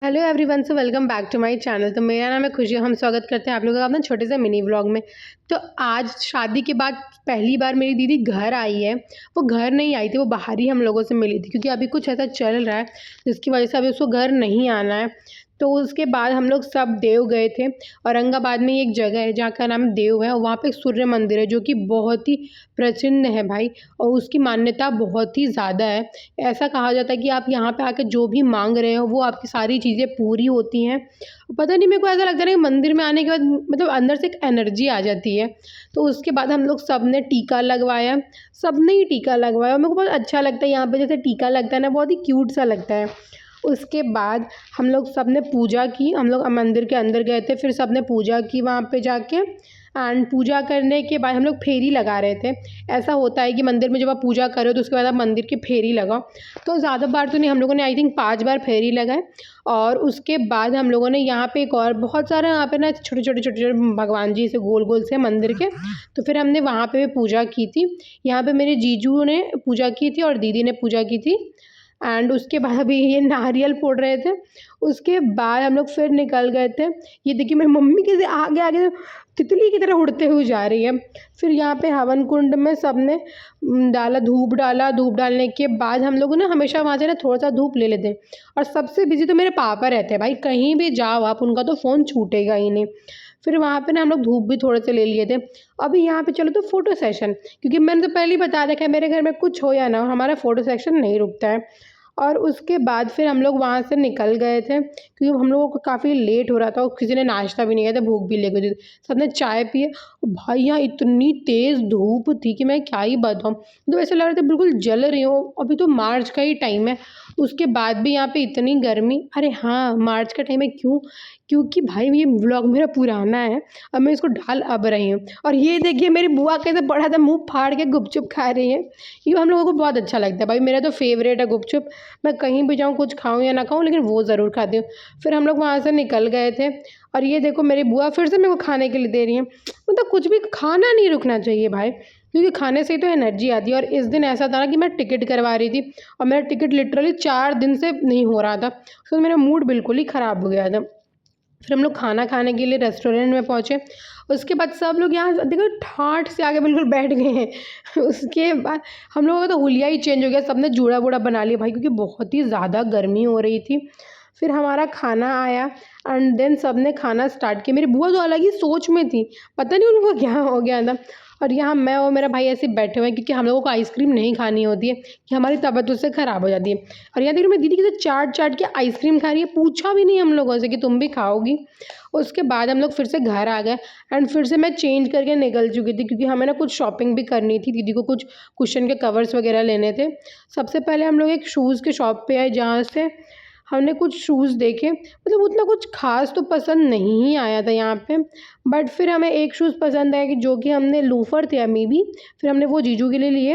Hello everyone, so welcome back to my channel. तो मेरा नाम है खुशी। हम स्वागत करते हैं आप लोगों का अपना छोटे से मिनी व्लॉग में। तो आज शादी के बाद पहली बार मेरी दीदी घर आई है। वो घर नहीं आई थी, वो बाहर ही हम लोगों से मिली थी, क्योंकि अभी कुछ ऐसा चल रहा है जिसकी वजह से अभी उसको घर नहीं आना है। तो उसके बाद हम लोग सब देव गए थे। औरंगाबाद में एक जगह है जहाँ का नाम देव है, और वहाँ पे एक सूर्य मंदिर है जो कि बहुत ही प्रचंड है भाई, और उसकी मान्यता बहुत ही ज़्यादा है। ऐसा कहा जाता है कि आप यहाँ पे आके जो भी मांग रहे हो वो आपकी सारी चीज़ें पूरी होती हैं। पता नहीं, मेरे को ऐसा लगता है ना कि मंदिर में आने के बाद मतलब अंदर से एक एनर्जी आ जाती है। तो उसके बाद हम लोग सब ने टीका लगवाया, सबने ही टीका लगवाया, और मेरे को बहुत अच्छा लगता है यहाँ पे जैसे टीका लगता है ना, बहुत ही क्यूट सा लगता है। उसके बाद हम लोग सब ने पूजा की, हम लोग मंदिर के अंदर गए थे, फिर सब ने पूजा की वहाँ पे जाके। एंड पूजा करने के बाद हम लोग फेरी लगा रहे थे। ऐसा होता है कि मंदिर में जब आप पूजा करो तो उसके बाद आप मंदिर की फेरी लगाओ। तो ज़्यादा बार तो नहीं, हम लोगों ने आई थिंक 5 बार फेरी लगाए। और उसके बाद हम लोगों ने यहाँ पे एक और बहुत सारे यहाँ पे ना छोटे छोटे भगवान जी से गोल गोल से मंदिर के, तो फिर हमने वहाँ पे भी पूजा की थी। यहाँ पे मेरे जीजू ने पूजा की थी और दीदी ने पूजा की थी। एंड उसके बाद अभी ये नारियल फोड़ रहे थे। उसके बाद हम लोग फिर निकल गए थे। ये देखिए मेरी मम्मी कैसे आगे आगे तितली की तरह उड़ते हुए जा रही है। फिर यहाँ पे हवन कुंड में सबने डाला, धूप डाला। धूप डालने के बाद हम लोग ना हमेशा वहाँ से ना थोड़ा सा धूप ले लेते हैं। और सबसे बिजी तो मेरे पापा रहते हैं भाई, कहीं भी जाओ आप उनका तो फ़ोन छूटेगा ही नहीं। फिर वहाँ पे ना हम लोग धूप भी थोड़े से ले लिए थे। अभी यहाँ पे चलो तो फ़ोटो सेशन, क्योंकि मैंने तो पहले ही बता रखा है मेरे घर में कुछ हो या ना हो, हमारा फ़ोटो सेक्शन नहीं रुकता है। और उसके बाद फिर हम लोग वहाँ से निकल गए थे, क्योंकि हम लोगों को काफ़ी लेट हो रहा था और किसी ने नाश्ता भी नहीं किया था, भूख भी लगी थी। सबने चाय पिए। और भाई यहाँ इतनी तेज़ धूप थी कि मैं क्या ही बताऊँ, तो ऐसा लग रहा था बिल्कुल जल रही हूँ। अभी तो मार्च का ही टाइम है, उसके बाद भी यहाँ पे इतनी गर्मी। अरे हाँ, मार्च का टाइम है क्यों? क्योंकि भाई ये व्लॉग मेरा पुराना है, अब मैं इसको डाल अब रही हूँ। और ये देखिए मेरी बुआ कैसे बड़ा सा मुँह फाड़ के गुपचुप खा रही है। ये हम लोगों को बहुत अच्छा लगता है भाई, मेरा तो फेवरेट है गुपचुप। मैं कहीं भी जाऊँ, कुछ खाऊँ या ना खाऊँ, लेकिन वो ज़रूर खाती हूँ। फिर हम लोग वहाँ से निकल गए थे। और ये देखो मेरी बुआ फिर से मेरे को खाने के लिए दे रही हैं। मतलब कुछ भी खाना नहीं रुकना चाहिए भाई, क्योंकि खाने से ही तो एनर्जी आती है। और इस दिन ऐसा था ना कि मैं टिकट करवा रही थी, और मेरा टिकट लिटरली 4 दिन से नहीं हो रहा था, तो मेरा मूड बिल्कुल ही ख़राब हो गया था। फिर हम लोग खाना खाने के लिए रेस्टोरेंट में पहुँचे। उसके बाद सब लोग यहाँ देखो ठाठ से आके बिल्कुल बैठ गए हैं। उसके बाद हम लोगों का तो हुलिया ही चेंज हो गया, सबने जूड़ा वूड़ा बना लिया भाई, क्योंकि बहुत ही ज़्यादा गर्मी हो रही थी। फिर हमारा खाना आया, एंड देन सब ने खाना स्टार्ट किया। मेरी बुआ तो अलग ही सोच में थी, पता नहीं उनको क्या हो गया था। और यहाँ मैं और मेरा भाई ऐसे बैठे हुए हैं, क्योंकि हम लोगों को आइसक्रीम नहीं खानी होती है कि हमारी तबीयत उससे ख़राब हो जाती है। और यहाँ देखो मेरी दीदी की तो चाट चाट के आइसक्रीम खा रही है, पूछा भी नहीं हम लोगों से कि तुम भी खाओगी। उसके बाद हम लोग फिर से घर आ गए। एंड फिर से मैं चेंज करके निकल चुकी थी, क्योंकि हमें ना कुछ शॉपिंग भी करनी थी, दीदी को कुछ कुशन के कवर्स वगैरह लेने थे। सबसे पहले हम लोग एक शूज़ के शॉप पे आए, जहाँ से हमने कुछ शूज़ देखे। मतलब उतना कुछ ख़ास तो पसंद नहीं आया था यहाँ पे, बट फिर हमें एक शूज़ पसंद आया कि जो कि हमने लोफर थे मे बी, फिर हमने वो जीजू के लिए लिए।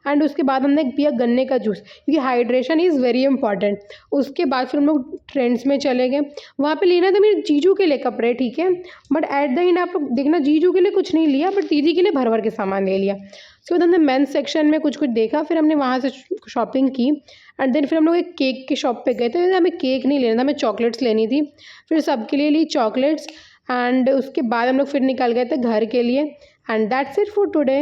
एंड उसके बाद हमने पिया गन्ने का जूस, क्योंकि हाइड्रेशन इज़ वेरी इंपॉर्टेंट। उसके बाद फिर हम लोग ट्रेंड्स में चले गए। वहाँ पे लेना था मेरे जीजू के लिए कपड़े, ठीक है, बट एट द एंड आप लोग देखना जीजू के लिए कुछ नहीं लिया, बट दीदी के लिए भर भर के सामान ले लिया। उसके बाद हमने मेंस सेक्शन में कुछ कुछ देखा, फिर हमने वहाँ से शॉपिंग की। एंड देन फिर हम लोग एक केक की शॉप पे गए थे। हमें केक नहीं लेना था, हमें चॉकलेट्स लेनी थी। फिर सबके लिए ली चॉकलेट्स। एंड उसके बाद हम लोग फिर निकल गए थे घर के लिए। And that's it for today.